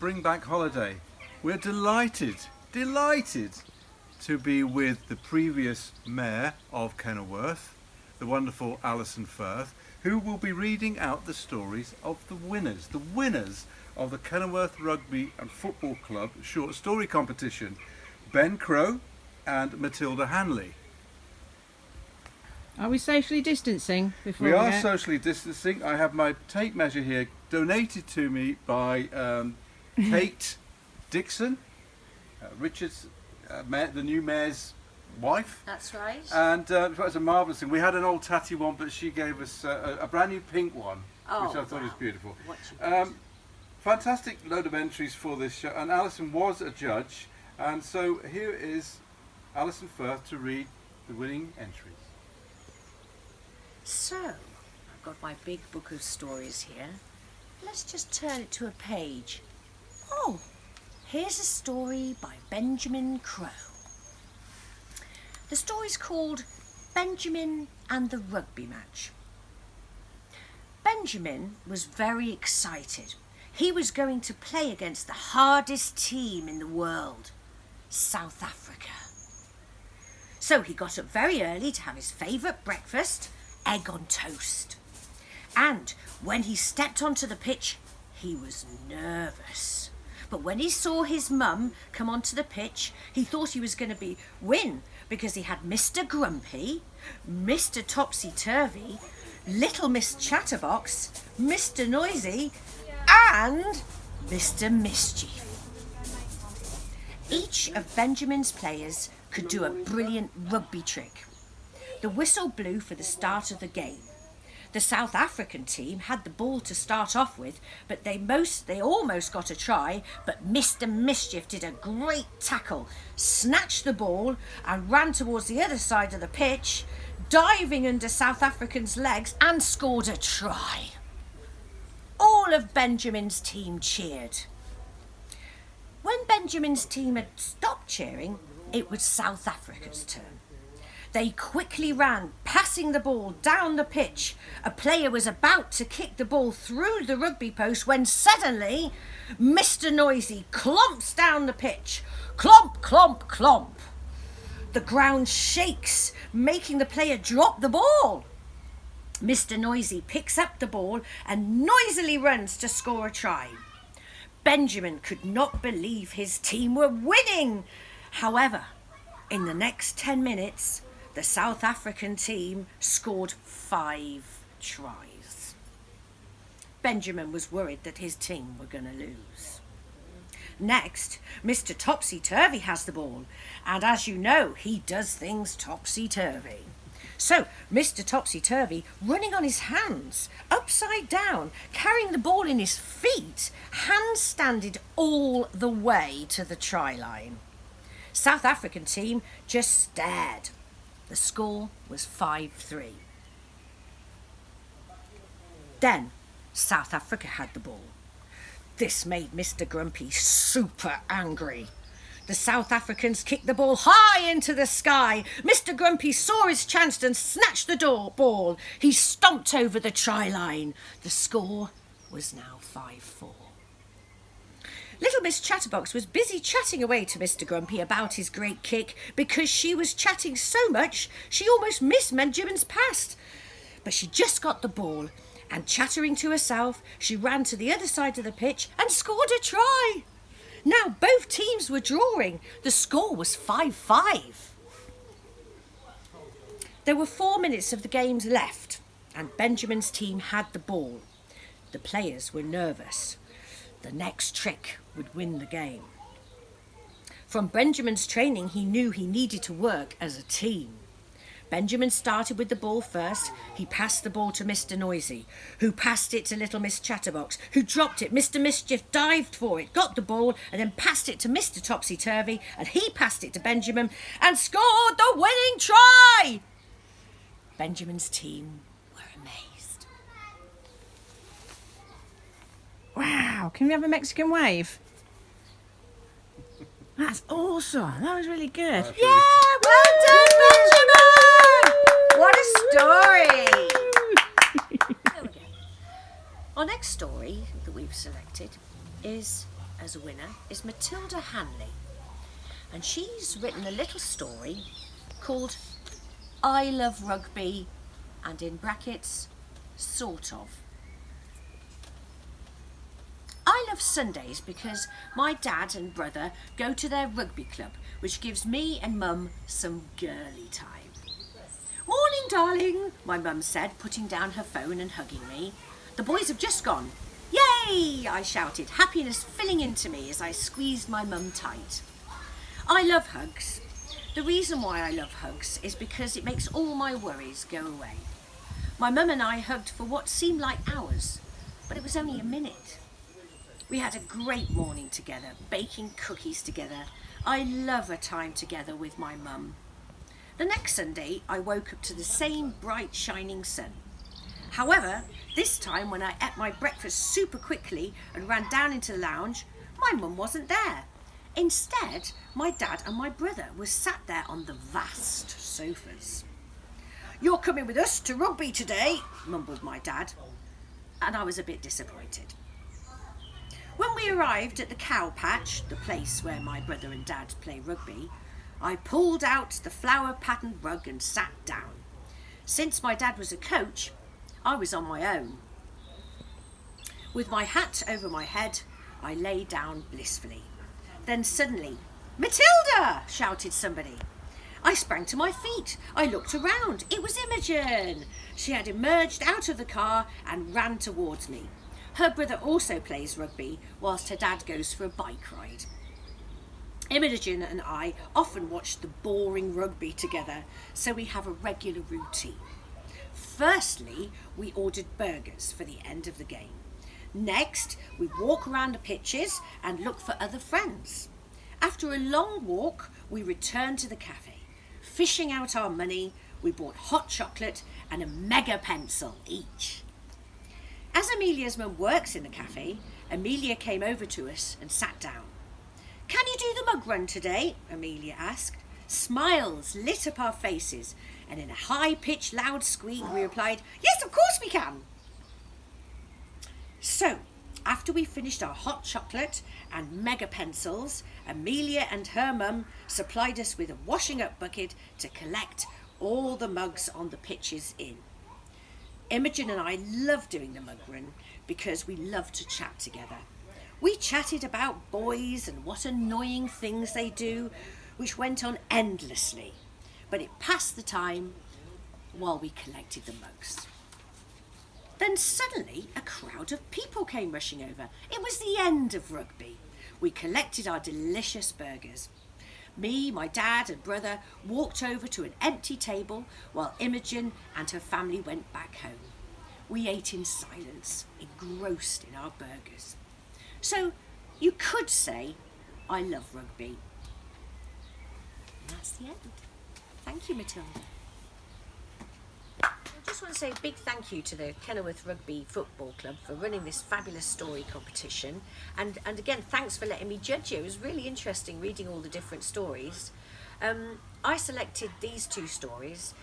spring bank holiday. We're delighted to be with the previous Mayor of Kenilworth, the wonderful Alison Firth, who will be reading out the stories of the winners of the Kenilworth Rugby and Football Club short story competition, Ben Crow and Matilda Hanley. Are we socially distancing before We are socially distancing. I have my tape measure here, donated to me by Kate Dixon, Richard's, the new mayor's wife. That's right. And it was a marvellous thing. We had an old tatty one, but she gave us a brand new pink one, which I thought was beautiful. Fantastic load of entries for this show, and Alison was a judge, and so here is Alison Firth to read the winning entries. So, I've got my big book of stories here. Let's just turn it to a page. Oh, here's a story by Benjamin Crow. The story's called Benjamin and the Rugby Match. Benjamin was very excited. He was going to play against the hardest team in the world, South Africa. So he got up very early to have his favourite breakfast, egg on toast. And when he stepped onto the pitch, he was nervous. But when he saw his mum come onto the pitch, he thought he was going to win because he had Mr. Grumpy, Mr. Topsy-Turvy, Little Miss Chatterbox, Mr. Noisy, and Mr. Mischief. Each of Benjamin's players could do a brilliant rugby trick. The whistle blew for the start of the game. The South African team had the ball to start off with, but they almost got a try, but Mr. Mischief did a great tackle, snatched the ball and ran towards the other side of the pitch, diving under South African's legs and scored a try. All of Benjamin's team cheered. When Benjamin's team had stopped cheering, it was South Africa's turn. They quickly ran, passing the ball down the pitch. A player was about to kick the ball through the rugby post when suddenly Mr. Noisy clomps down the pitch. Clomp, clomp, clomp. The ground shakes, making the player drop the ball. Mr. Noisy picks up the ball and noisily runs to score a try. Benjamin could not believe his team were winning. However, in the next 10 minutes, the South African team scored 5 tries. Benjamin was worried that his team were going to lose. Next, Mr. Topsy-Turvy has the ball, and as you know, he does things topsy-turvy. So, Mr. Topsy-Turvy, running on his hands, upside down, carrying the ball in his feet, handstanded all the way to the try line. South African team just stared. The score was 5-3. Then South Africa had the ball. This made Mr. Grumpy super angry. The South Africans kicked the ball high into the sky. Mr. Grumpy saw his chance and snatched the ball. He stomped over the try line. The score was now 5-4. Little Miss Chatterbox was busy chatting away to Mr. Grumpy about his great kick because she was chatting so much she almost missed Benjamin's pass. But she just got the ball and, chattering to herself, she ran to the other side of the pitch and scored a try. Now both teams were drawing. The score was 5-5. There were 4 minutes of the games left and Benjamin's team had the ball. The players were nervous. The next trick would win the game. From Benjamin's training, he knew he needed to work as a team. Benjamin started with the ball first. He passed the ball to Mr. Noisy, who passed it to Little Miss Chatterbox, who dropped it. Mr. Mischief dived for it, got the ball, and then passed it to Mr. Topsy-Turvy, and he passed it to Benjamin and scored the winning try! Benjamin's team were amazed. Wow, can we have a Mexican wave? That's awesome. That was really good. Yeah, well done, Benjamin! What a story! There we go. Our next story that we've selected is as a winner is Matilda Hanley, and she's written a little story called I Love Rugby, and in brackets, sort of. I love Sundays because my dad and brother go to their rugby club, which gives me and Mum some girly time. Morning, darling, my mum said, putting down her phone and hugging me. The boys have just gone. Yay! I shouted, happiness filling into me as I squeezed my mum tight. I love hugs. The reason why I love hugs is because it makes all my worries go away. My mum and I hugged for what seemed like hours, but it was only a minute. We had a great morning together, baking cookies together. I love a time together with my mum. The next Sunday, I woke up to the same bright, shining sun. However, this time when I ate my breakfast super quickly and ran down into the lounge, my mum wasn't there. Instead, my dad and my brother were sat there on the vast sofas. You're coming with us to rugby today, mumbled my dad, and I was a bit disappointed. When we arrived at the cow patch, the place where my brother and dad play rugby, I pulled out the flower-patterned rug and sat down. Since my dad was a coach, I was on my own. With my hat over my head, I lay down blissfully. Then suddenly, Matilda! Shouted somebody. I sprang to my feet. I looked around. It was Imogen. She had emerged out of the car and ran towards me. Her brother also plays rugby, whilst her dad goes for a bike ride. Imogen and I often watch the boring rugby together, so we have a regular routine. Firstly, we ordered burgers for the end of the game. Next, we walk around the pitches and look for other friends. After a long walk, we return to the cafe. Fishing out our money, we bought hot chocolate and a mega pencil each. As Amelia's mum works in the cafe, Amelia came over to us and sat down. Can you do the mug run today? Amelia asked. Smiles lit up our faces, and in a high-pitched, loud squeak we replied, yes, of course we can. So, after we finished our hot chocolate and mega pencils, Amelia and her mum supplied us with a washing-up bucket to collect all the mugs on the pitches in. Imogen and I love doing the mug run because we love to chat together. We chatted about boys and what annoying things they do, which went on endlessly, but it passed the time while we collected the mugs. Then suddenly a crowd of people came rushing over. It was the end of rugby. We collected our delicious burgers. Me, my dad and brother walked over to an empty table while Imogen and her family went back home. We ate in silence, engrossed in our burgers. So you could say, I love rugby. And that's the end. Thank you, Matilda. I just want to say a big thank you to the Kenilworth Rugby Football Club for running this fabulous story competition. And again, thanks for letting me judge you. It was really interesting reading all the different stories. I selected these two stories,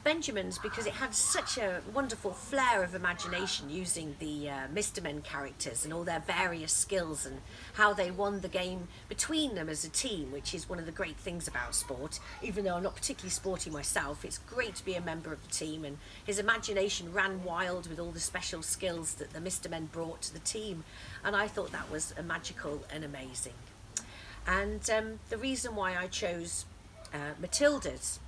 Benjamin's, because it had such a wonderful flair of imagination using the Mr. Men characters and all their various skills and how they won the game between them as a team, which is one of the great things about sport. Even though I'm not particularly sporty myself, it's great to be a member of the team, and his imagination ran wild with all the special skills that the Mr. Men brought to the team, and I thought that was magical and amazing. And the reason why I chose Matilda's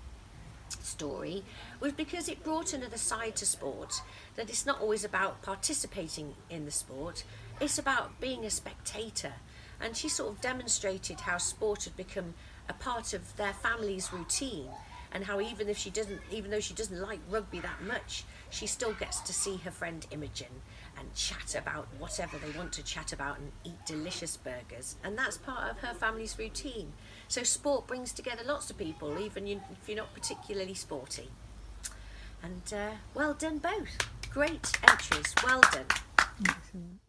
story was because it brought another side to sport, that it's not always about participating in the sport, it's about being a spectator. And she sort of demonstrated how sport had become a part of their family's routine, and how even though she doesn't like rugby that much, she still gets to see her friend Imogen and chat about whatever they want to chat about and eat delicious burgers, and that's part of her family's routine. So sport brings together lots of people, even if you're not particularly sporty. And well done both. Great entries, well done. Excellent.